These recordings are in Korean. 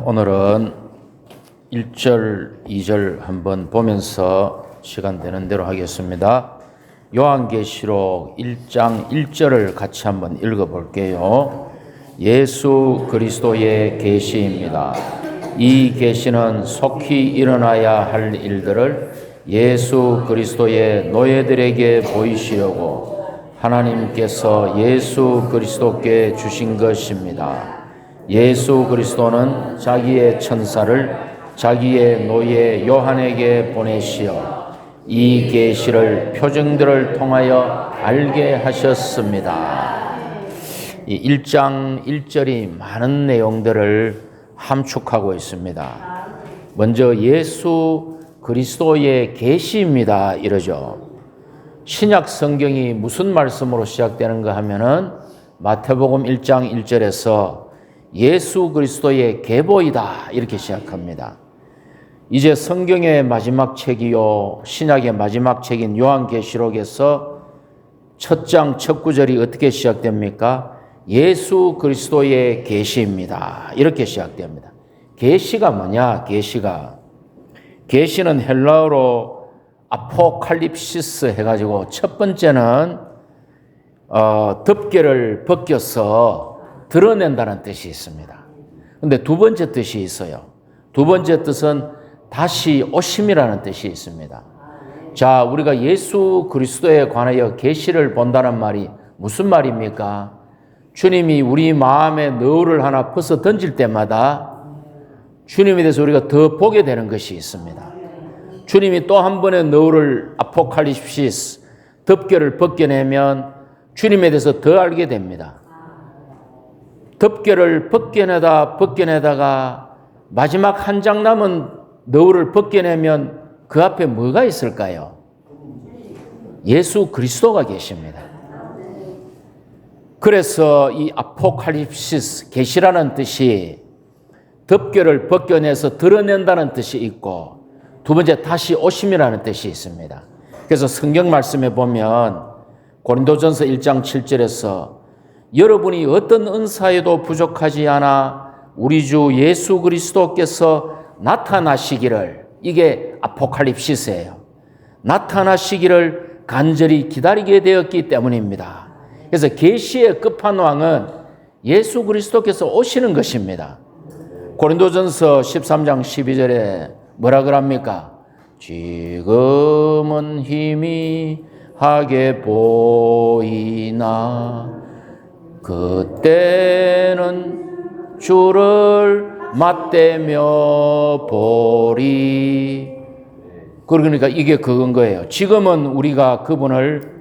오늘은 1절, 2절 한번 보면서 시간 되는 대로 하겠습니다. 요한계시록 1장 1절을 같이 한번 읽어볼게요. 예수 그리스도의 계시입니다. 이 계시는 속히 일어나야 할 일들을 예수 그리스도의 노예들에게 보이시려고 하나님께서 예수 그리스도께 주신 것입니다. 예수 그리스도는 자기의 천사를 자기의 노예 요한에게 보내시어 이 계시를 표징들을 통하여 알게 하셨습니다. 이 1장 1절이 많은 내용들을 함축하고 있습니다. 먼저 예수 그리스도의 계시입니다 이러죠. 신약 성경이 무슨 말씀으로 시작되는가 하면은 마태복음 1장 1절에서 예수 그리스도의 계보이다 이렇게 시작합니다. 이제 성경의 마지막 책이요 신약의 마지막 책인 요한계시록에서 첫 장 첫 구절이 어떻게 시작됩니까? 예수 그리스도의 계시입니다 이렇게 시작됩니다. 계시가 뭐냐? 계시는 헬라어로 아포칼립시스 해가지고 첫 번째는 덮개를 벗겨서 드러낸다는 뜻이 있습니다. 근데 두 번째 뜻이 있어요. 두 번째 뜻은 다시 오심이라는 뜻이 있습니다. 자, 우리가 예수 그리스도에 관하여 계시를 본다는 말이 무슨 말입니까? 주님이 우리 마음에 너울을 하나 벗어 던질 때마다 주님에 대해서 우리가 더 보게 되는 것이 있습니다. 주님이 또 한 번의 너울을 아포칼립시스 덮개를 벗겨내면 주님에 대해서 더 알게 됩니다. 덮개를 벗겨내다가 마지막 한 장 남은 너울을 벗겨내면 그 앞에 뭐가 있을까요? 예수 그리스도가 계십니다. 그래서 이 아포칼립시스 계시라는 뜻이 덮개를 벗겨내서 드러낸다는 뜻이 있고 두 번째 다시 오심이라는 뜻이 있습니다. 그래서 성경 말씀에 보면 고린도전서 1장 7절에서 여러분이 어떤 은사에도 부족하지 않아 우리 주 예수 그리스도께서 나타나시기를, 이게 아포칼립시스예요. 나타나시기를 간절히 기다리게 되었기 때문입니다. 그래서 계시의 끝판왕은 예수 그리스도께서 오시는 것입니다. 고린도전서 13장 12절에 뭐라 그럽니까? 지금은 희미하게 보이나 그때는 주를 맞대며 보리. 그러니까 이게 그건 거예요. 지금은 우리가 그분을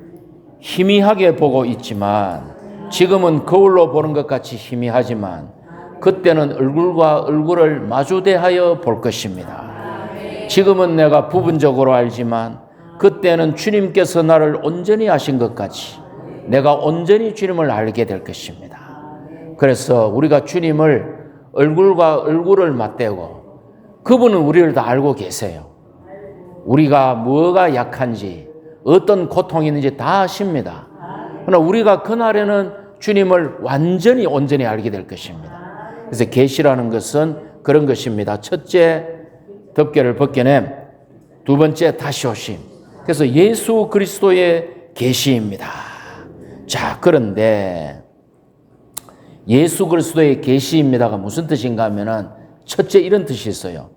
희미하게 보고 있지만, 지금은 거울로 보는 것 같이 희미하지만 그때는 얼굴과 얼굴을 마주대하여 볼 것입니다. 지금은 내가 부분적으로 알지만 그때는 주님께서 나를 온전히 아신 것 같이 내가 온전히 주님을 알게 될 것입니다. 그래서 우리가 주님을 얼굴과 얼굴을 맞대고, 그분은 우리를 다 알고 계세요. 우리가 뭐가 약한지 어떤 고통이 있는지 다 아십니다. 그러나 우리가 그날에는 주님을 완전히 온전히 알게 될 것입니다. 그래서 계시라는 것은 그런 것입니다. 첫째, 덮개를 벗겨냄. 두 번째, 다시 오심. 그래서 예수 그리스도의 계시입니다. 자, 그런데 예수 그리스도의 계시입니다가 무슨 뜻인가 하면은 첫째 이런 뜻이 있어요.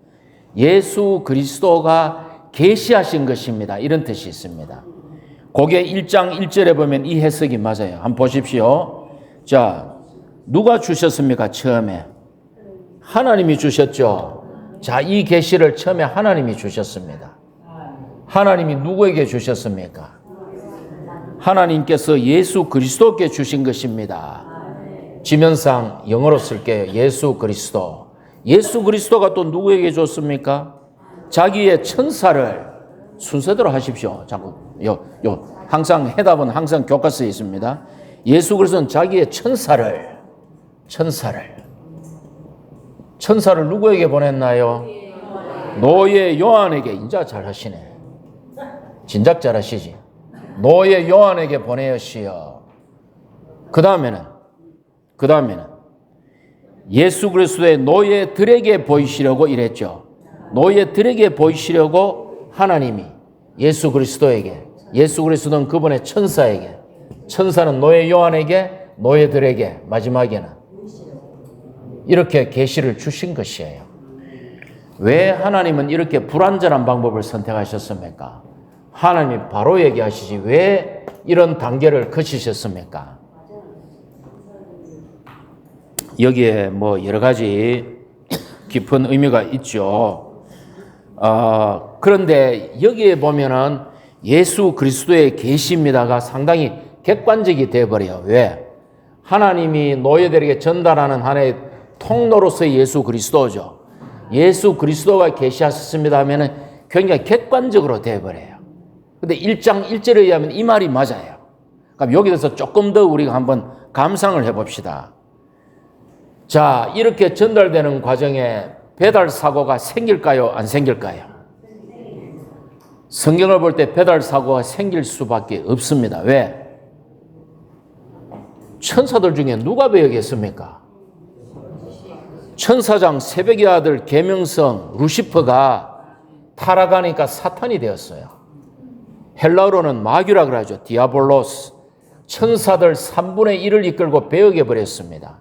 예수 그리스도가 계시하신 것입니다. 이런 뜻이 있습니다. 그게 1장 1절에 보면 이 해석이 맞아요. 한번 보십시오. 자, 누가 주셨습니까? 처음에 하나님이 주셨죠. 자, 이 계시를 처음에 하나님이 주셨습니다. 하나님이 누구에게 주셨습니까? 하나님께서 예수 그리스도께 주신 것입니다. 지면상 영어로 쓸게요. 예수 그리스도. 예수 그리스도가 또 누구에게 줬습니까? 자기의 천사를, 순서대로 하십시오. 자꾸 항상 해답은 항상 교과서에 있습니다. 예수 그리스도는 자기의 천사를 누구에게 보냈나요? 노예 요한에게. 인자 잘하시네. 진작 잘하시지. 노예 요한에게 보내시어. 그 다음에는 예수 그리스도의 노예들에게 보이시려고 이랬죠. 노예들에게 보이시려고 하나님이 예수 그리스도에게, 예수 그리스도는 그분의 천사에게, 천사는 노예 요한에게, 노예들에게 마지막에는 이렇게 계시를 주신 것이에요. 왜 하나님은 이렇게 불완전한 방법을 선택하셨습니까? 하나님이 바로 얘기하시지 왜 이런 단계를 거치셨습니까? 여기에 뭐 여러 가지 깊은 의미가 있죠. 그런데 여기에 보면은 예수 그리스도의 계시입니다가 상당히 객관적이 되어버려요. 왜? 하나님이 노예들에게 전달하는 하나의 통로로서의 예수 그리스도죠. 예수 그리스도가 계시하셨습니다 하면은 굉장히 객관적으로 되어버려요. 근데 1장 1절에 의하면 이 말이 맞아요. 그럼 여기 대해서 조금 더 우리가 한번 감상을 해봅시다. 자, 이렇게 전달되는 과정에 배달 사고가 생길까요? 안 생길까요? 성경을 볼 때 배달 사고가 생길 수밖에 없습니다. 왜? 천사들 중에 누가 배역했습니까? 천사장 새벽의 아들 계명성 루시퍼가 타락하니까 사탄이 되었어요. 헬라어로는 마귀라 그러죠. 디아볼로스. 천사들 3분의 1을 이끌고 배역해 버렸습니다.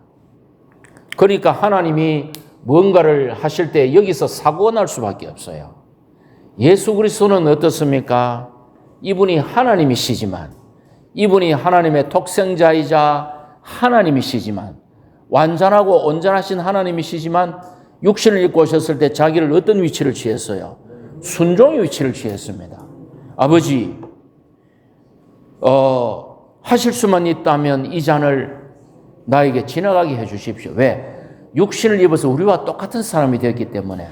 그러니까 하나님이 뭔가를 하실 때 여기서 사고가 날 수밖에 없어요. 예수 그리스도는 어떻습니까? 이분이 하나님이시지만, 이분이 하나님의 독생자이자 하나님이시지만, 완전하고 온전하신 하나님이시지만 육신을 입고 오셨을 때 자기를 어떤 위치를 취했어요? 순종의 위치를 취했습니다. 아버지, 하실 수만 있다면 이 잔을 나에게 지나가게 해 주십시오. 왜? 육신을 입어서 우리와 똑같은 사람이 되었기 때문에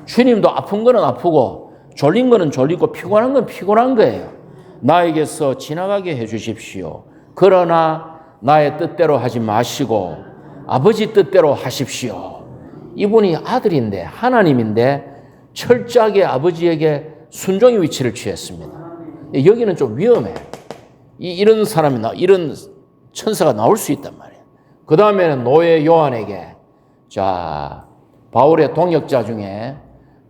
주님도 아픈 거는 아프고 졸린 거는 졸리고 피곤한 건 피곤한 거예요. 나에게서 지나가게 해 주십시오. 그러나 나의 뜻대로 하지 마시고 아버지 뜻대로 하십시오. 이분이 아들인데 하나님인데 철저하게 아버지에게 순종의 위치를 취했습니다. 여기는 좀 위험해. 이런 사람이 이런 천사가 나올 수 있단 말이에요. 그 다음에는 노예 요한에게, 자, 바울의 동역자 중에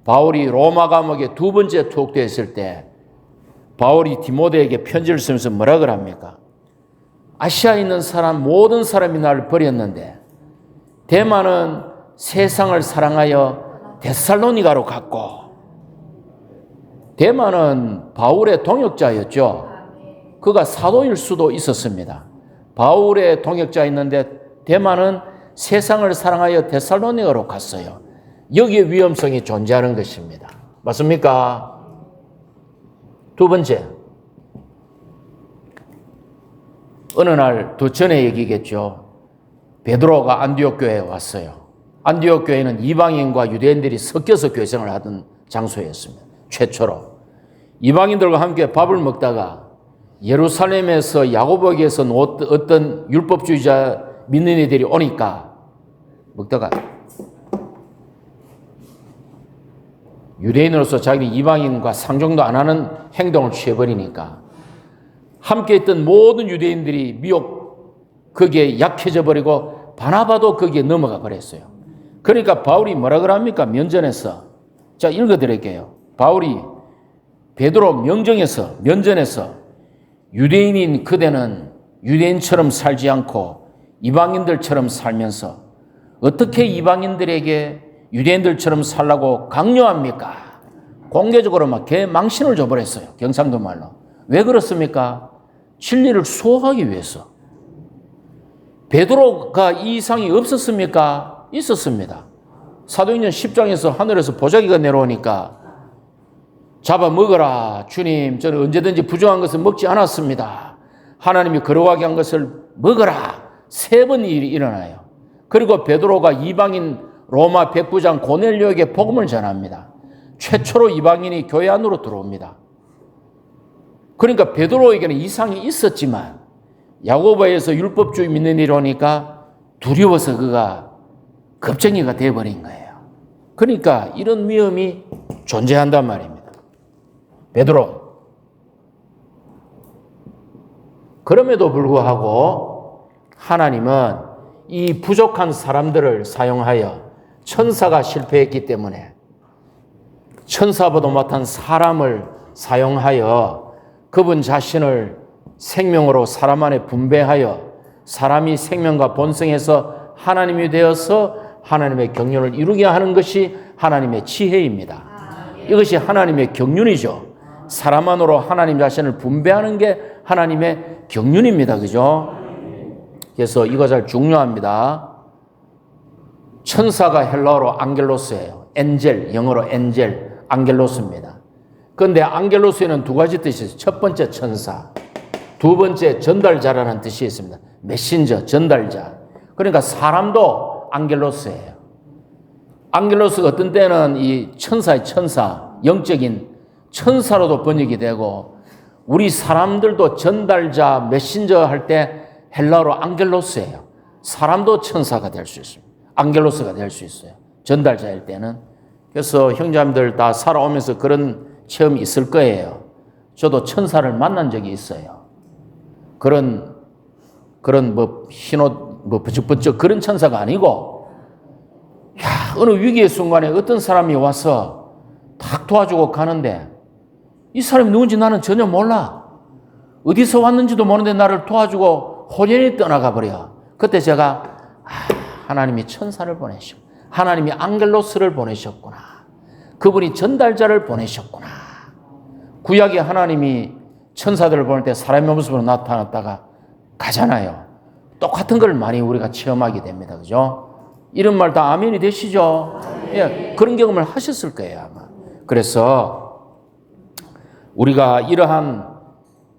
바울이 로마 감옥에 두 번째 투옥되었을 때 바울이 디모데에게 편지를 쓰면서 뭐라 그럽니까? 아시아에 있는 사람 모든 사람이 나를 버렸는데 데마는 세상을 사랑하여 데살로니가로 갔고, 데마는 바울의 동역자였죠. 그가 사도일 수도 있었습니다. 바울의 동역자였는데 데마는 세상을 사랑하여 데살로니가로 갔어요. 여기에 위험성이 존재하는 것입니다. 맞습니까? 두 번째, 어느 날 더 전의 얘기겠죠. 베드로가 안디옥 교회에 왔어요. 안디옥 교회는 이방인과 유대인들이 섞여서 교생을 하던 장소였습니다. 최초로. 이방인들과 함께 밥을 먹다가 예루살렘에서 야고보에게서 어떤 율법주의자 믿는 이들이 오니까 먹다가 유대인으로서 자기는 이방인과 상종도 안 하는 행동을 취해버리니까 함께 있던 모든 유대인들이 거기에 약해져 버리고 바나바도 거기에 넘어가 버렸어요. 그러니까 바울이 뭐라 그럽니까? 면전에서. 자, 읽어드릴게요. 바울이 베드로 면전에서 유대인인 그대는 유대인처럼 살지 않고 이방인들처럼 살면서 어떻게 이방인들에게 유대인들처럼 살라고 강요합니까? 공개적으로 막 개망신을 줘버렸어요. 경상도 말로. 왜 그렇습니까? 진리를 수호하기 위해서. 베드로가 이 이상이 없었습니까? 있었습니다. 사도행전 10장에서 하늘에서 보자기가 내려오니까 잡아먹어라. 주님, 저는 언제든지 부정한 것을 먹지 않았습니다. 하나님이 거룩하게 한 것을 먹어라. 3번 일이 일어나요. 그리고 베드로가 이방인 로마 백부장 고넬료에게 복음을 전합니다. 최초로 이방인이 교회 안으로 들어옵니다. 그러니까 베드로에게는 이상이 있었지만 야고보에서 율법주의 믿는 일이 오니까 두려워서 그가 겁쟁이가 되어버린 거예요. 그러니까 이런 위험이 존재한단 말입니다. 베드로. 그럼에도 불구하고 하나님은 이 부족한 사람들을 사용하여 천사가 실패했기 때문에 천사보다 못한 사람을 사용하여 그분 자신을 생명으로 사람 안에 분배하여 사람이 생명과 본성에서 하나님이 되어서 하나님의 경륜을 이루게 하는 것이 하나님의 지혜입니다. 이것이 하나님의 경륜이죠. 사람 안으로 하나님 자신을 분배하는 게 하나님의 경륜입니다. 그죠? 그래서 이거 잘 중요합니다. 천사가 헬라어로 안겔로스예요. 엔젤, 영어로 엔젤, 안겔로스입니다. 그런데 안겔로스에는 두 가지 뜻이 있어요. 첫 번째 천사, 두 번째 전달자라는 뜻이 있습니다. 메신저, 전달자. 그러니까 사람도 안겔로스예요. 안겔로스가 어떤 때는 이 천사의 천사, 영적인 천사로도 번역이 되고 우리 사람들도 전달자, 메신저 할 때 헬라어로 안겔로스예요. 사람도 천사가 될 수 있습니다. 안겔로스가 될 수 있어요. 전달자일 때는. 그래서 형제님들 다 살아오면서 그런 체험이 있을 거예요. 저도 천사를 만난 적이 있어요. 그런 흰옷 번쩍번쩍 그런 천사가 아니고 어느 위기의 순간에 어떤 사람이 와서 탁 도와주고 가는데 이 사람이 누군지 나는 전혀 몰라. 어디서 왔는지도 모르는데 나를 도와주고 호련히 떠나가 버려. 그때 제가 하나님이 천사를 보내셨고 하나님이 안겔로스를 보내셨구나. 그분이 전달자를 보내셨구나. 구약에 하나님이 천사들을 보낼 때 사람의 모습으로 나타났다가 가잖아요. 똑같은 걸 많이 우리가 체험하게 됩니다. 그죠? 이런 말 다 아멘이 되시죠? 예, 그런 경험을 하셨을 거예요, 아마. 그래서 우리가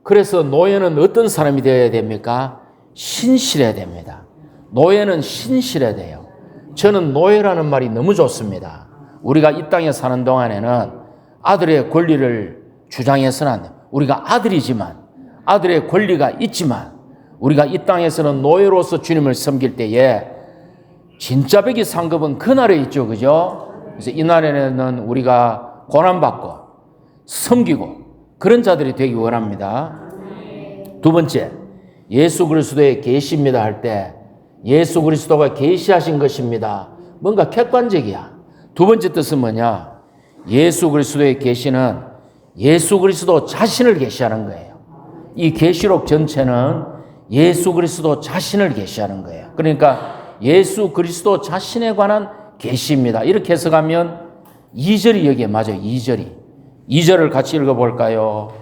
그래서 노예는 어떤 사람이 되어야 됩니까? 신실해야 됩니다. 노예는 신실해야 돼요. 저는 노예라는 말이 너무 좋습니다. 우리가 이 땅에 사는 동안에는 아들의 권리를 주장해서는 안 돼요. 우리가 아들이지만 아들의 권리가 있지만 우리가 이 땅에서는 노예로서 주님을 섬길 때에 진짜 백이 상급은 그날에 있죠. 그죠? 그래서 이날에는 우리가 고난받고 섬기고 그런 자들이 되기 원합니다. 두 번째, 예수 그리스도의 계시입니다 할 때 예수 그리스도가 계시하신 것입니다. 뭔가 객관적이야. 두 번째 뜻은 뭐냐? 예수 그리스도의 계시는 예수 그리스도 자신을 계시하는 거예요. 이 계시록 전체는 예수 그리스도 자신을 계시하는 거예요. 그러니까 예수 그리스도 자신에 관한 계시입니다. 이렇게 해석하면 2절이 여기에 맞아요. 2절을 같이 읽어볼까요?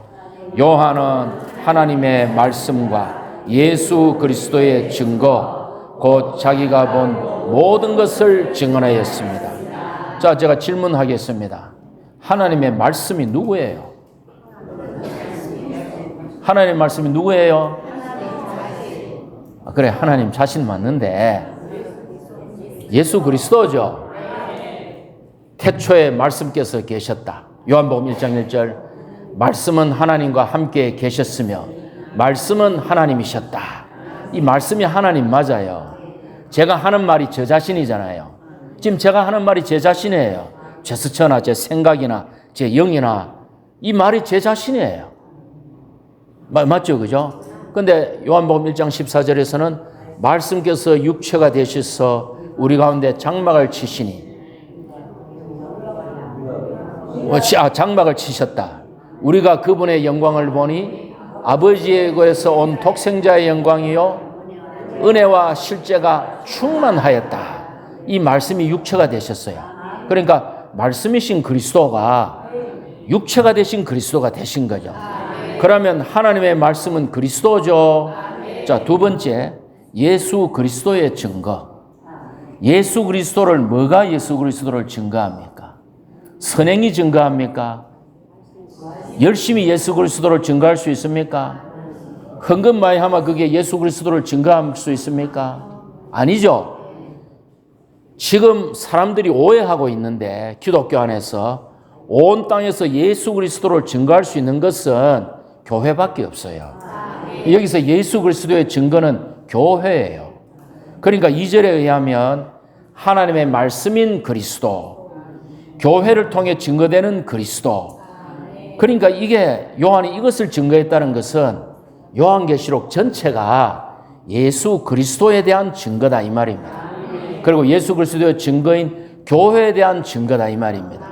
요한은 하나님의 말씀과 예수 그리스도의 증거 곧 자기가 본 모든 것을 증언하였습니다. 자, 제가 질문하겠습니다. 하나님의 말씀이 누구예요? 하나님의 말씀이 누구예요? 그래, 하나님 자신 맞는데 예수 그리스도죠. 태초에 말씀께서 계셨다. 요한복음 1장 1절 말씀은 하나님과 함께 계셨으며 말씀은 하나님이셨다. 이 말씀이 하나님 맞아요. 제가 하는 말이 저 자신이잖아요. 지금 제가 하는 말이 제 자신이에요. 제 스처나 제 생각이나 제 영이나 이 말이 제 자신이에요. 맞죠? 그죠? 근데 요한복음 1장 14절에서는 말씀께서 육체가 되셔서 우리 가운데 장막을 치시니 장막을 치셨다. 우리가 그분의 영광을 보니 아버지에게서 온 독생자의 영광이요 은혜와 실제가 충만하였다. 이 말씀이 육체가 되셨어요. 그러니까 말씀이신 그리스도가 육체가 되신 그리스도가 되신 거죠. 그러면 하나님의 말씀은 그리스도죠. 자, 두 번째, 예수 그리스도의 증거. 예수 그리스도를 뭐가 예수 그리스도를 증거합니까? 선행이 증거합니까? 열심히 예수 그리스도를 증거할 수 있습니까? 헌금마이 하면 그게 예수 그리스도를 증거할 수 있습니까? 아니죠. 지금 사람들이 오해하고 있는데 기독교 안에서 온 땅에서 예수 그리스도를 증거할 수 있는 것은 교회밖에 없어요. 여기서 예수 그리스도의 증거는 교회예요. 그러니까 2절에 의하면 하나님의 말씀인 그리스도, 교회를 통해 증거되는 그리스도. 그러니까 이게 요한이 이것을 증거했다는 것은 요한계시록 전체가 예수 그리스도에 대한 증거다 이 말입니다. 그리고 예수 그리스도의 증거인 교회에 대한 증거다 이 말입니다.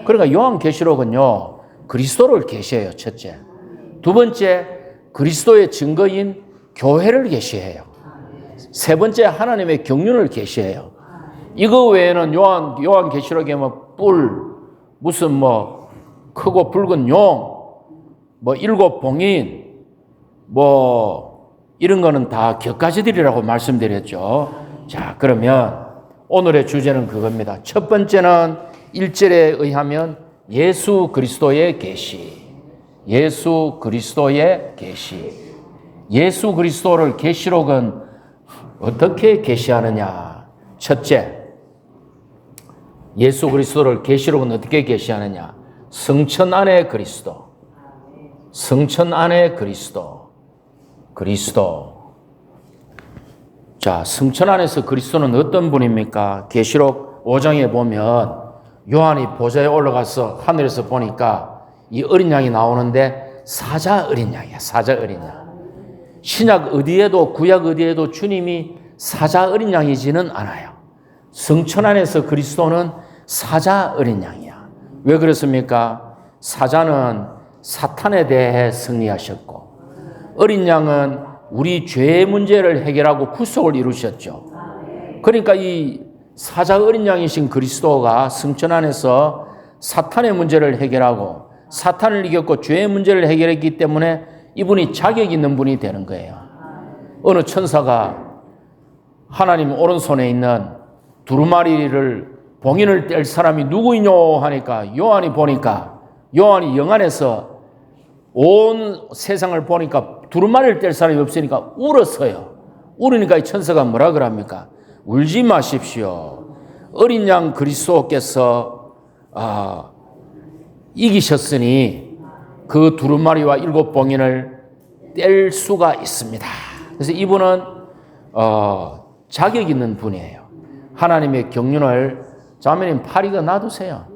그러니까 요한계시록은요, 그리스도를 계시해요, 첫째. 두 번째, 그리스도의 증거인 교회를 계시해요. 세 번째, 하나님의 경륜을 계시해요. 이거 외에는 요한계시록에 무슨 크고 붉은 용, 일곱 봉인, 이런 거는 다 격가지들이라고 말씀드렸죠. 자, 그러면 오늘의 주제는 그겁니다. 첫 번째는 1절에 의하면 예수 그리스도의 계시. 예수 그리스도의 계시. 예수 그리스도를 계시록은 어떻게 계시하느냐? 첫째, 예수 그리스도를 계시록은 어떻게 계시하느냐? 성천 안에 그리스도. 성천 안에 그리스도. 그리스도. 자, 성천 안에서 그리스도는 어떤 분입니까? 계시록 5장에 보면 요한이 보좌에 올라가서 하늘에서 보니까 이 어린 양이 나오는데 사자 어린 양이야. 사자 어린 양. 신약 어디에도 구약 어디에도 주님이 사자 어린 양이지는 않아요. 성천 안에서 그리스도는 사자 어린 양이야. 왜 그렇습니까? 사자는 사탄에 대해 승리하셨고 어린 양은 우리 죄의 문제를 해결하고 구속을 이루셨죠. 그러니까 이 사자 어린 양이신 그리스도가 성천 안에서 사탄의 문제를 해결하고 사탄을 이겼고 죄의 문제를 해결했기 때문에 이분이 자격 있는 분이 되는 거예요. 어느 천사가 하나님 오른손에 있는 두루마리를 봉인을 뗄 사람이 누구이뇨 하니까 요한이 보니까 요한이 영 안에서 온 세상을 보니까 두루마리를 뗄 사람이 없으니까 울었어요. 울으니까 이 천사가 뭐라 그럽니까? 울지 마십시오. 어린 양 그리스도께서 이기셨으니 그 두루마리와 일곱 봉인을 뗄 수가 있습니다. 그래서 이분은 자격 있는 분이에요. 하나님의 경륜을 자매님 파리가 놔두세요.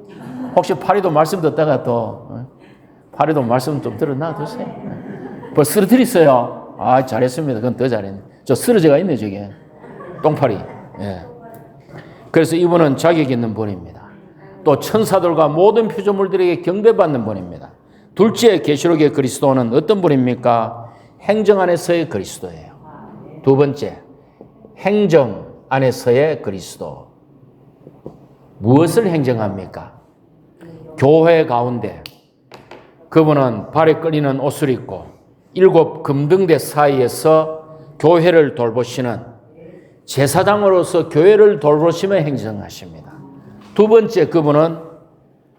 혹시 파리도 말씀 듣다가 또 파리도 말씀 좀 들어 놔두세요. 벌써 쓰러뜨렸어요. 아, 잘했습니다. 그건 더 잘했네. 저 쓰러져가 있네, 저게. 똥파리. 예. 그래서 이분은 자격 있는 분입니다. 또 천사들과 모든 피조물들에게 경배받는 분입니다. 둘째, 계시록의 그리스도는 어떤 분입니까? 행정 안에서의 그리스도예요. 두 번째, 행정 안에서의 그리스도. 무엇을 행정합니까? 교회 가운데 그분은 발에 끌리는 옷을 입고 일곱 금등대 사이에서 교회를 돌보시는 제사장으로서 교회를 돌보시며 행정하십니다. 두 번째, 그분은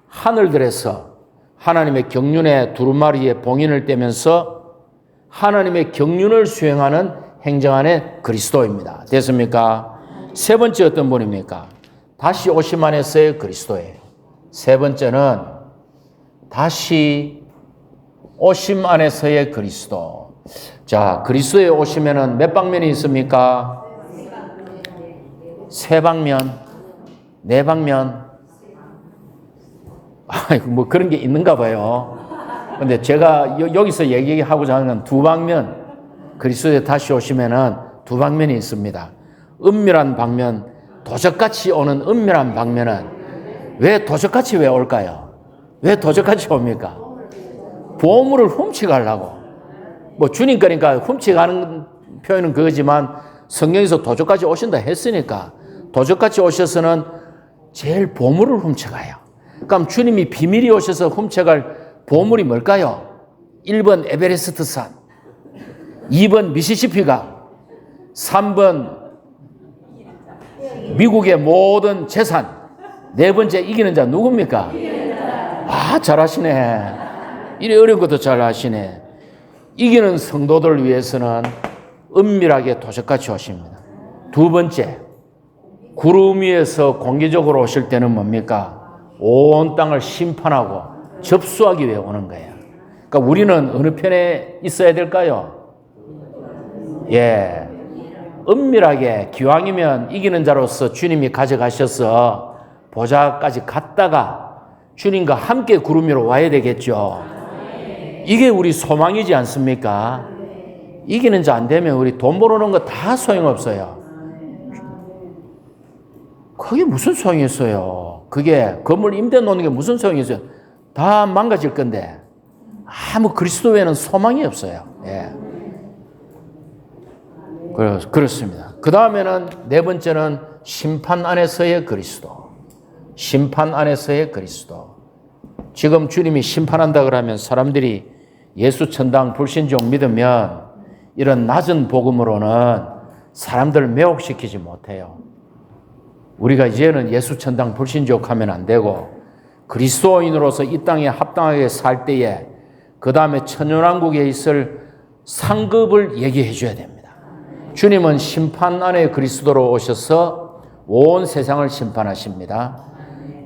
하늘들에서 하나님의 경륜의 두루마리에 봉인을 떼면서 하나님의 경륜을 수행하는 행정 안의 그리스도입니다. 됐습니까? 세 번째 어떤 분입니까? 다시 오심 안에서의 그리스도예요. 세 번째는 다시 오심 안에서의 그리스도. 자, 그리스도의 오심에는 몇 방면이 있습니까? 세 방면, 네 방면. 뭐 그런 게 있는가 봐요. 근데 제가 여기서 얘기하고자 하는 건 두 방면. 그리스도에 다시 오시면은 두 방면이 있습니다. 은밀한 방면, 도적같이 오는 은밀한 방면은 왜 도적같이 왜 올까요? 왜 도적같이 옵니까? 보물을 훔쳐가려고. 뭐 주님 거니까 훔쳐가는 표현은 그거지만 성경에서 도적같이 오신다 했으니까 도적같이 오셔서는 제일 보물을 훔쳐가요. 그럼 주님이 비밀이 오셔서 훔쳐갈 보물이 뭘까요? 1번 에베레스트 산, 2번 미시시피강, 3번 미국의 모든 재산, 네 번째 이기는 자 누굽니까? 아, 잘하시네. 이래 어려운 것도 잘하시네. 이기는 성도들을 위해서는 은밀하게 도적같이 오십니다. 두 번째, 구름 위에서 공개적으로 오실 때는 뭡니까? 온 땅을 심판하고 접수하기 위해 오는 거예요. 그러니까 우리는 어느 편에 있어야 될까요? 예, 은밀하게 기왕이면 이기는 자로서 주님이 가져가셔서 보좌까지 갔다가 주님과 함께 구름 위로 와야 되겠죠. 이게 우리 소망이지 않습니까? 이기는 자 안 되면 우리 돈 벌어놓은 거 다 소용없어요. 그게 무슨 소용이 있어요? 그게 건물 임대 놓는 게 무슨 소용이 있어요? 다 망가질 건데 아무 그리스도 외에는 소망이 없어요. 예. 그렇습니다. 그 다음에는 네 번째는 심판 안에서의 그리스도. 심판 안에서의 그리스도. 지금 주님이 심판한다 그러면 사람들이 예수 천당 불신종 믿으면 이런 낮은 복음으로는 사람들을 매혹시키지 못해요. 우리가 이제는 예수 천당 불신족 하면 안 되고 그리스도인으로서 이 땅에 합당하게 살 때에 그 다음에 천년왕국에 있을 상급을 얘기해 줘야 됩니다. 주님은 심판 안에 그리스도로 오셔서 온 세상을 심판하십니다.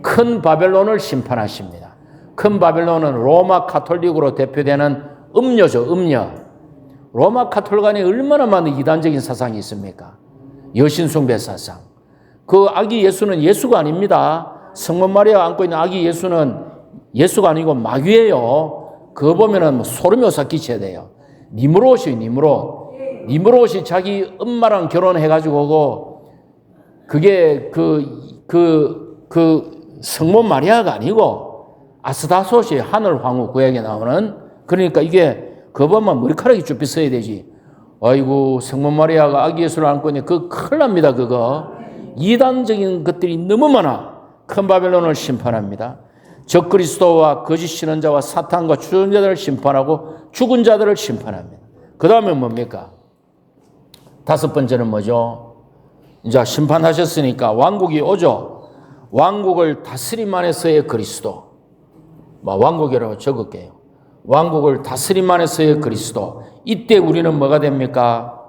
큰 바벨론을 심판하십니다. 큰 바벨론은 로마 카톨릭으로 대표되는 음료죠, 음료. 로마 카톨릭 안에 얼마나 많은 이단적인 사상이 있습니까? 여신숭배 사상. 그 아기 예수는 예수가 아닙니다. 성모 마리아가 안고 있는 아기 예수는 예수가 아니고 마귀예요. 그거 보면은 소름이 돋아끼쳐야 돼요. 니무롯이에요, 니무롯. 니무롯이 자기 엄마랑 결혼해가지고 오고, 그게 성모 마리아가 아니고, 아스다솥이 하늘 황후 구약에 나오는, 그러니까 이게, 그거 보면 머리카락이 쭉 빗어야 되지. 아이고, 성모 마리아가 아기 예수를 안고 있는데, 그거 큰일 납니다, 그거. 이단적인 것들이 너무 많아. 큰 바벨론을 심판합니다. 적그리스도와 거짓 신언자와 사탄과 추종자들을 심판하고 죽은 자들을 심판합니다. 그 다음에 뭡니까? 다섯 번째는 뭐죠? 이제 심판하셨으니까 왕국이 오죠. 왕국을 다스림 안에서의 그리스도. 왕국이라고 적을게요. 왕국을 다스림 안에서의 그리스도. 이때 우리는 뭐가 됩니까?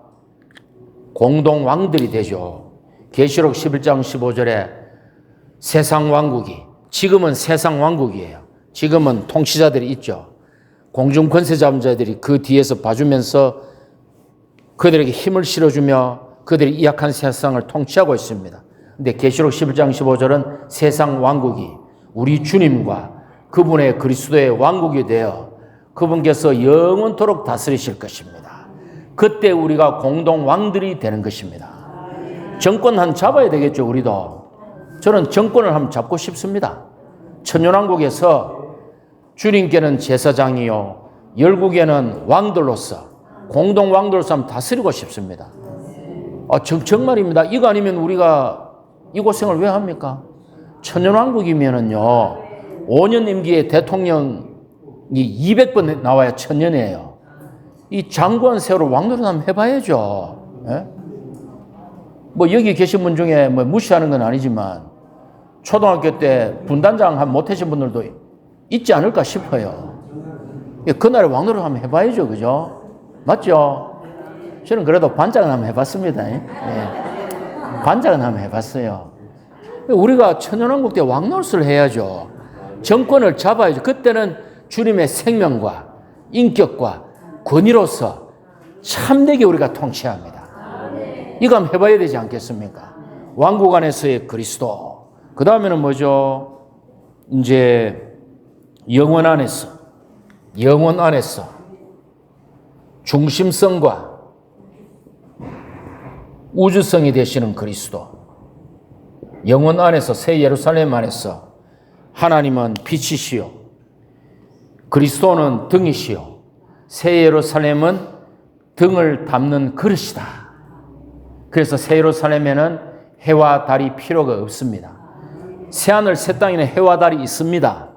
공동 왕들이 되죠. 계시록 11장 15절에 세상 왕국이, 지금은 세상 왕국이에요. 지금은 통치자들이 있죠. 공중 권세 잡은 자들이 그 뒤에서 봐주면서 그들에게 힘을 실어주며 그들이 이 약한 세상을 통치하고 있습니다. 근데 계시록 11장 15절은 세상 왕국이 우리 주님과 그분의 그리스도의 왕국이 되어 그분께서 영원토록 다스리실 것입니다. 그때 우리가 공동 왕들이 되는 것입니다. 정권 한 잡아야 되겠죠, 우리도. 저는 정권을 한번 잡고 싶습니다. 천년왕국에서 주님께는 제사장이요, 열국에는 왕들로서, 공동 왕들로서 한번 다스리고 싶습니다. 정말입니다. 이거 아니면 우리가 이 고생을 왜 합니까? 천년왕국이면은요, 5년 임기에 대통령이 200번 나와야 천년이에요. 이 장관 세월을 왕노릇 한번 해봐야죠. 예? 뭐 여기 계신 분 중에 뭐 무시하는 건 아니지만 초등학교 때 분단장 한 못하신 분들도 있지 않을까 싶어요. 그날에 왕노릇 한번 해봐야죠, 그죠? 맞죠? 저는 그래도 반장은 한번 해봤습니다. 예. 반장은 한번 해봤어요. 우리가 천년왕국 때 왕노릇을 해야죠. 정권을 잡아야죠. 그때는 주님의 생명과 인격과 권위로서 참되게 우리가 통치합니다. 이거 한번 해봐야 되지 않겠습니까? 왕국 안에서의 그리스도. 그 다음에는 뭐죠? 이제 영원 안에서 중심성과 우주성이 되시는 그리스도. 영원 안에서, 새 예루살렘 안에서 하나님은 빛이시요, 그리스도는 등이시요, 새 예루살렘은 등을 담는 그릇이다. 그래서 새 예루살렘에는 해와 달이 필요가 없습니다. 새하늘 새 땅에는 해와 달이 있습니다.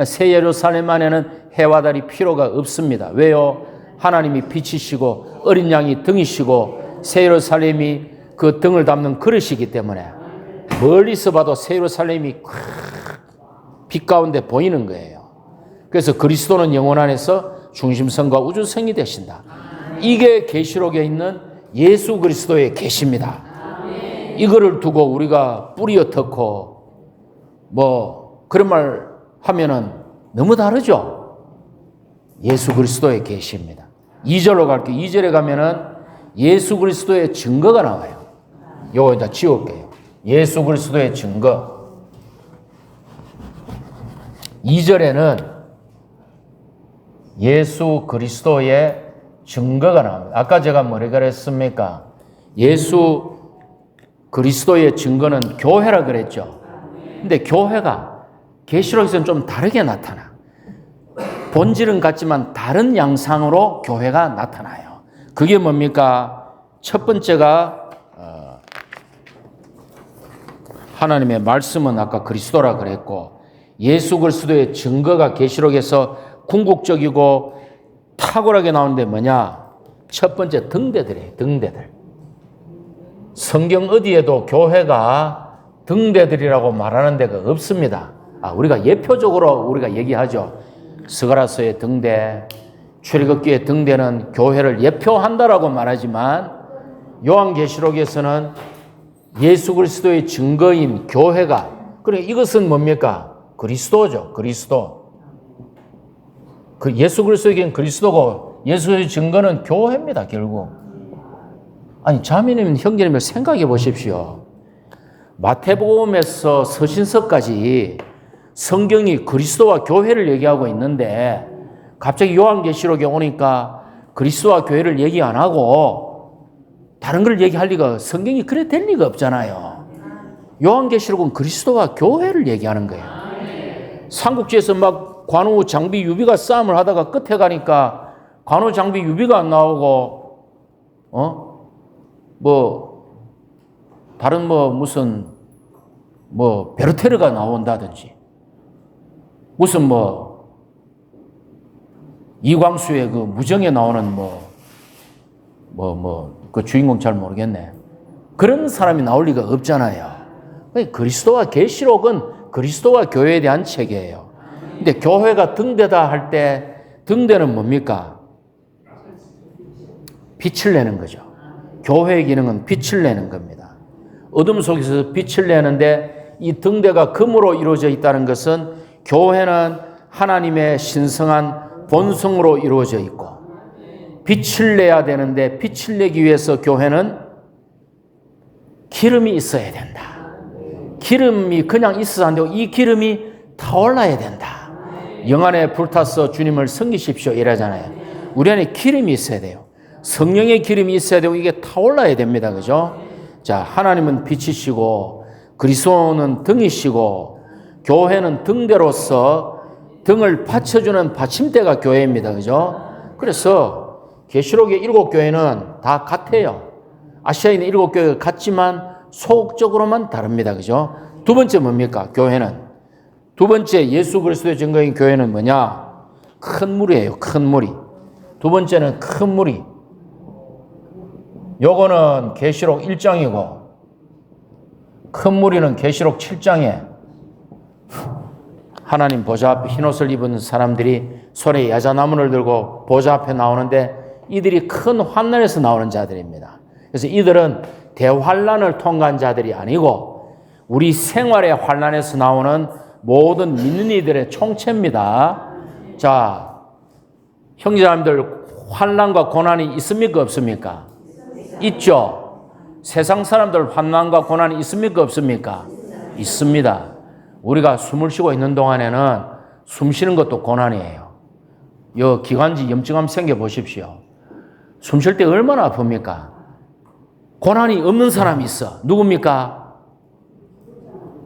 새 예루살렘 안에는 해와 달이 필요가 없습니다. 왜요? 하나님이 빛이시고 어린 양이 등이시고 새 예루살렘이 그 등을 담는 그릇이기 때문에 멀리서 봐도 새 예루살렘이 빛 가운데 보이는 거예요. 그래서 그리스도는 영원 안에서 중심성과 우주성이 되신다. 이게 계시록에 있는 예수 그리스도의 계시입니다. 이거를 두고 우리가 뿌리 어떻고 뭐 그런 말 하면은 너무 다르죠. 예수 그리스도의 계시입니다. 2절로 갈게요. 2절에 가면은 예수 그리스도의 증거가 나와요. 요거 이제 지울게요. 예수 그리스도의 증거. 2절에는 예수 그리스도의 증거가 나옵니다. 아까 제가 뭐라 그랬습니까? 예수 그리스도의 증거는 교회라 그랬죠. 근데 교회가 계시록에서는 좀 다르게 나타나. 본질은 같지만 다른 양상으로 교회가 나타나요. 그게 뭡니까? 첫 번째가 하나님의 말씀은 아까 그리스도라 그랬고, 예수 그리스도의 증거가 계시록에서 궁극적이고 탁월하게 나오는데 뭐냐? 첫 번째 등대들이에요. 등대들. 성경 어디에도 교회가 등대들이라고 말하는 데가 없습니다. 우리가 예표적으로 우리가 얘기하죠. 스가랴서의 등대, 출애굽기의 등대는 교회를 예표한다라고 말하지만, 요한계시록에서는 예수 그리스도의 증거인 교회가, 그래 이것은 뭡니까? 그리스도죠. 그리스도. 그 예수 그리스도에겐 그리스도고 예수의 증거는 교회입니다. 결국. 아니 자매님 형제님들 생각해 보십시오. 마태복음에서 서신서까지 성경이 그리스도와 교회를 얘기하고 있는데 갑자기 요한계시록에 오니까 그리스도와 교회를 얘기 안 하고 다른 걸 얘기할 리가, 성경이 그래 될 리가 없잖아요. 요한계시록은 그리스도와 교회를 얘기하는 거예요. 삼국지에서 막 관우 장비 유비가 싸움을 하다가 끝에 가니까 관우 장비 유비가 안 나오고 다른 무슨 베르테르가 나온다든지 무슨 이광수의 그 무정에 나오는 그 주인공 잘 모르겠네. 그런 사람이 나올 리가 없잖아요. 그리스도와 계시록은 그리스도와 교회에 대한 책이에요. 근데 교회가 등대다 할 때 등대는 뭡니까? 빛을 내는 거죠. 교회의 기능은 빛을 내는 겁니다. 어둠 속에서 빛을 내는데 이 등대가 금으로 이루어져 있다는 것은 교회는 하나님의 신성한 본성으로 이루어져 있고 빛을 내야 되는데 빛을 내기 위해서 교회는 기름이 있어야 된다. 기름이 그냥 있어서 안 되고 이 기름이 타올라야 된다. 영안에 불타서 주님을 섬기십시오 이러잖아요. 우리 안에 기름이 있어야 돼요. 성령의 기름이 있어야 되고 이게 타올라야 됩니다. 그죠? 자, 하나님은 빛이시고 그리스도는 등이시고 교회는 등대로서 등을 받쳐주는 받침대가 교회입니다. 그죠? 그래서 계시록의 7교회는 다 같아요. 아시아에 있는 7교회가 같지만 소극적으로만 다릅니다. 그죠? 두 번째 뭡니까? 교회는. 두 번째 예수 그리스도의 증거인 교회는 뭐냐? 큰 무리예요. 큰 무리. 두 번째는 큰 무리. 요거는 계시록 1장이고 큰 무리는 계시록 7장에 하나님 보좌 앞에 흰옷을 입은 사람들이 손에 야자나무를 들고 보좌 앞에 나오는데 이들이 큰 환난에서 나오는 자들입니다. 그래서 이들은 대환난을 통과한 자들이 아니고 우리 생활의 환난에서 나오는 모든 믿는 이들의 총체입니다. 자, 형제자매들 환난과 고난이 있습니까? 없습니까? 있죠. 세상 사람들 환난과 고난이 있습니까? 없습니까? 있습니다. 우리가 숨을 쉬고 있는 동안에는 숨 쉬는 것도 고난이에요. 요 기관지 염증함 생겨 보십시오. 숨 쉴 때 얼마나 아픕니까? 고난이 없는 사람이 있어. 누굽니까?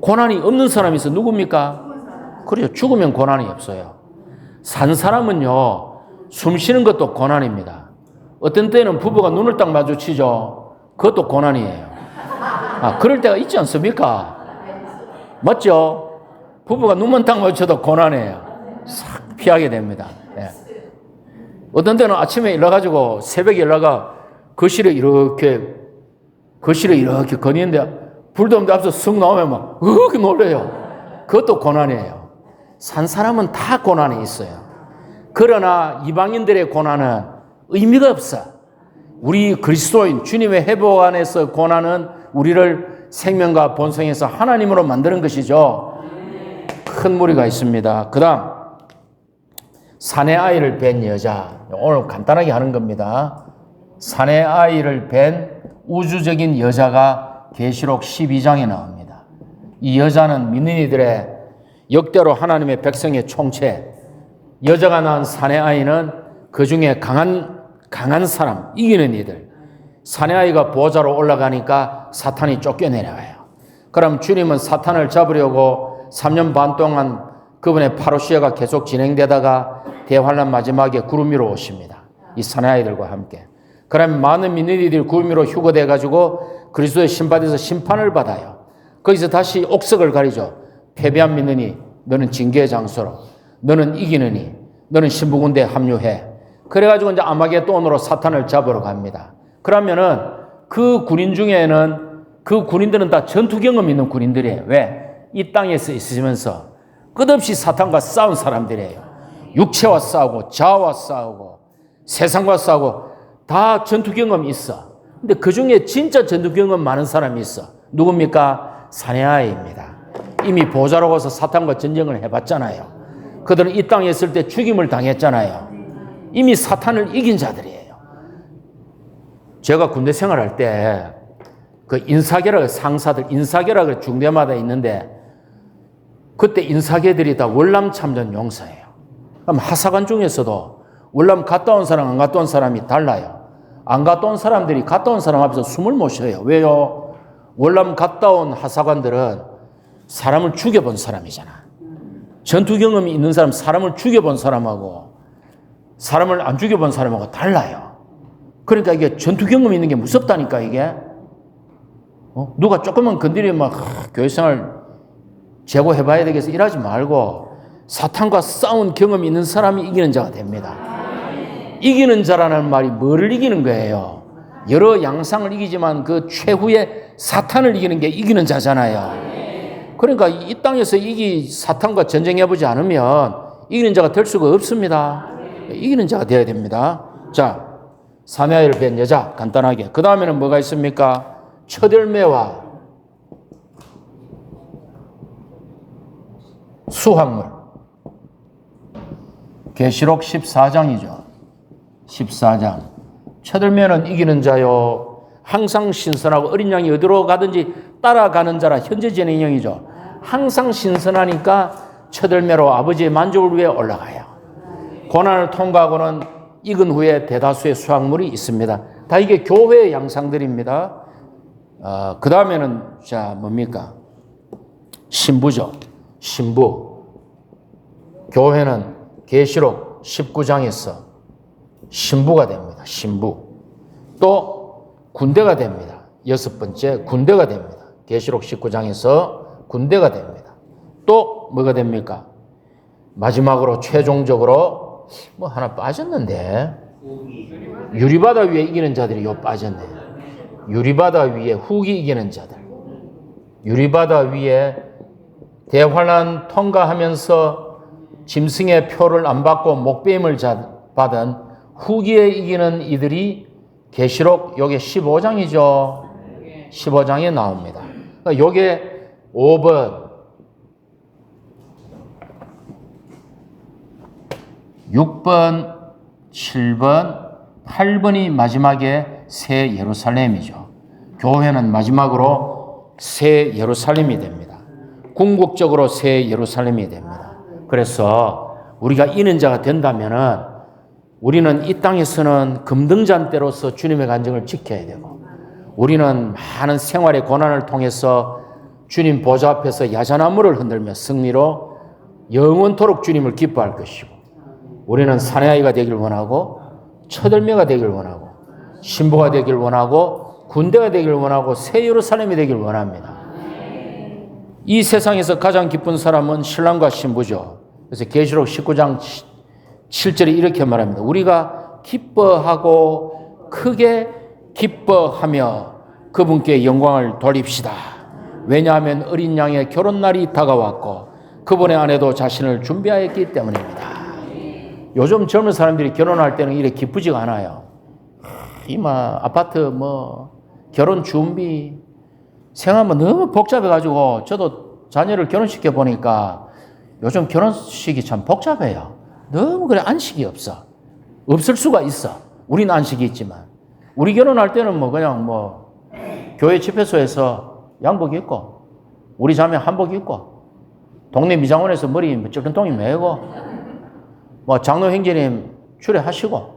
고난이 없는 사람이 있어. 누굽니까? 그래요. 죽으면 고난이 없어요. 산 사람은요, 숨 쉬는 것도 고난입니다. 어떤 때는 부부가 눈을 딱 마주치죠. 그것도 고난이에요. 그럴 때가 있지 않습니까? 맞죠? 부부가 눈만 딱 마주쳐도 고난이에요. 싹 피하게 됩니다. 네. 어떤 때는 아침에 일어나가지고 새벽에 일어나가 거실에 이렇게 거니는데 불도 없는데 앞서 쑥 나오면 막 으흑 놀래요. 그것도 고난이에요. 산 사람은 다 고난이 있어요. 그러나 이방인들의 고난은 의미가 없어. 우리 그리스도인 주님의 회복 안에서 고난은 우리를 생명과 본성에서 하나님으로 만드는 것이죠. 큰 무리가 있습니다. 그 다음 사내 아이를 뵌 여자. 오늘 간단하게 하는 겁니다. 사내 아이를 뵌 우주적인 여자가 계시록 12장에 나옵니다. 이 여자는 믿는 이들의 역대로 하나님의 백성의 총체, 여자가 낳은 사내 아이는 그 중에 강한 강한 사람, 이기는 이들. 사내아이가 보호자로 올라가니까 사탄이 쫓겨내려가요. 그럼 주님은 사탄을 잡으려고 3년 반 동안 그분의 파루시아가 계속 진행되다가 대환란 마지막에 구름 위로 오십니다. 이 사내아이들과 함께. 그러면 많은 믿는 이들이 구름 위로 휴거돼가지고 그리스도의 신받아서 심판을 받아요. 거기서 다시 옥석을 가리죠. 패배한 믿느니 너는 징계의 장소로, 너는 이기느니 너는 신부군대에 합류해. 그래가지고 이제 아마겟돈으로 사탄을 잡으러 갑니다. 그러면은 그 군인 중에는 그 군인들은 다 전투 경험 있는 군인들이에요. 왜? 이 땅에서 있으면서 끝없이 사탄과 싸운 사람들이에요. 육체와 싸우고 자아와 싸우고 세상과 싸우고 다 전투 경험이 있어. 근데 그 중에 진짜 전투 경험 많은 사람이 있어. 누굽니까? 사내아이입니다. 이미 보호자로서 사탄과 전쟁을 해봤잖아요. 그들은 이 땅에 있을 때 죽임을 당했잖아요. 이미 사탄을 이긴 자들이에요. 제가 군대 생활할 때 그 인사계라고 상사들, 인사계라고 중대마다 있는데 그때 인사계들이 다 월남 참전 용사예요. 그럼 하사관 중에서도 월남 갔다 온 사람, 안 갔다 온 사람이 달라요. 안 갔다 온 사람들이 갔다 온 사람 앞에서 숨을 못 쉬어요. 왜요? 월남 갔다 온 하사관들은 사람을 죽여본 사람이잖아. 전투 경험이 있는 사람, 사람을 죽여본 사람하고 사람을 안 죽여본 사람하고 달라요. 그러니까 이게 전투 경험이 있는 게 무섭다니까, 이게. 누가 조금만 건드리면 막 교회생활 제고해봐야 되겠어. 이러지 말고 사탄과 싸운 경험이 있는 사람이 이기는 자가 됩니다. 이기는 자라는 말이 뭐를 이기는 거예요? 여러 양상을 이기지만 그 최후의 사탄을 이기는 게 이기는 자잖아요. 그러니까 이 땅에서 사탄과 전쟁해보지 않으면 이기는 자가 될 수가 없습니다. 이기는 자가 되어야 됩니다. 자, 사내아이를 뵌 여자 간단하게. 그 다음에는 뭐가 있습니까? 첫 열매와 수확물. 계시록 14장이죠. 14장. 첫 열매는 이기는 자요. 항상 신선하고 어린 양이 어디로 가든지 따라가는 자라. 현재 진행형이죠. 항상 신선하니까 첫 열매로 아버지의 만족을 위해 올라가요. 고난을 통과하고는 익은 후에 대다수의 수확물이 있습니다. 다 이게 교회의 양상들입니다. 그 다음에는 자 뭡니까? 신부죠. 신부. 교회는 계시록 19장에서 신부가 됩니다. 신부. 또 군대가 됩니다. 6번째 군대가 됩니다. 계시록 19장에서 군대가 됩니다. 또 뭐가 됩니까? 마지막으로 최종적으로 뭐 하나 빠졌는데 유리바다 위에 이기는 자들이 요 빠졌네. 유리바다 위에 후기 이기는 자들. 유리바다 위에 대환란 통과하면서 짐승의 표를 안 받고 목배임을 받은 후기에 이기는 이들이 계시록 요게 15장이죠. 15장에 나옵니다. 그러니까 요게 5번, 6번, 7번, 8번이 마지막에 새 예루살렘이죠. 교회는 마지막으로 새 예루살렘이 됩니다. 궁극적으로 새 예루살렘이 됩니다. 그래서 우리가 이기는 자가 된다면은 우리는 이 땅에서는 금등잔대로서 주님의 간증을 지켜야 되고, 우리는 많은 생활의 고난을 통해서 주님 보좌 앞에서 야자나무를 흔들며 승리로 영원토록 주님을 기뻐할 것이고, 우리는 사내아이가 되길 원하고 첫 열매가 되길 원하고 신부가 되길 원하고 군대가 되길 원하고 새 예루살렘이 되길 원합니다. 이 세상에서 가장 기쁜 사람은 신랑과 신부죠. 그래서 계시록 19장 7절에 이렇게 말합니다. 우리가 기뻐하고 크게 기뻐하며 그분께 영광을 돌립시다. 왜냐하면 어린 양의 결혼날이 다가왔고 그분의 아내도 자신을 준비하였기 때문입니다. 요즘 젊은 사람들이 결혼할 때는 이렇게 기쁘지가 않아요. 이마 아파트 결혼 준비 생각하면 너무 복잡해가지고 저도 자녀를 결혼시켜 보니까 요즘 결혼식이 참 복잡해요. 너무 그래 안식이 없어. 없을 수가 있어. 우리는 안식이 있지만 우리 결혼할 때는 그냥 교회 집회소에서 양복 입고 우리 자매 한복 입고 동네 미장원에서 머리 ጭ른동이 메고 장로 형제님 출애하시고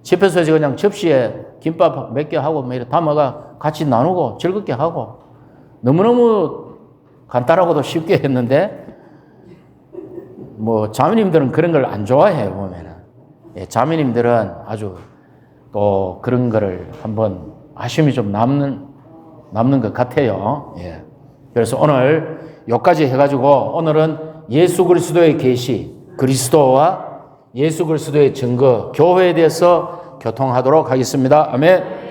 집회소에서 그냥 접시에 김밥 몇 개 하고 뭐 이렇게 담아가 같이 나누고 즐겁게 하고 너무너무 간단하고도 쉽게 했는데 뭐 자매님들은 그런 걸 안 좋아해요, 보면은. 예, 자매님들은 아주 또 그런 거를 한번 아쉬움이 좀 남는 것 같아요. 예. 그래서 오늘 여기까지 해가지고 오늘은 예수 그리스도의 계시, 그리스도와 예수 그리스도의 증거, 교회에 대해서 교통하도록 하겠습니다. 아멘.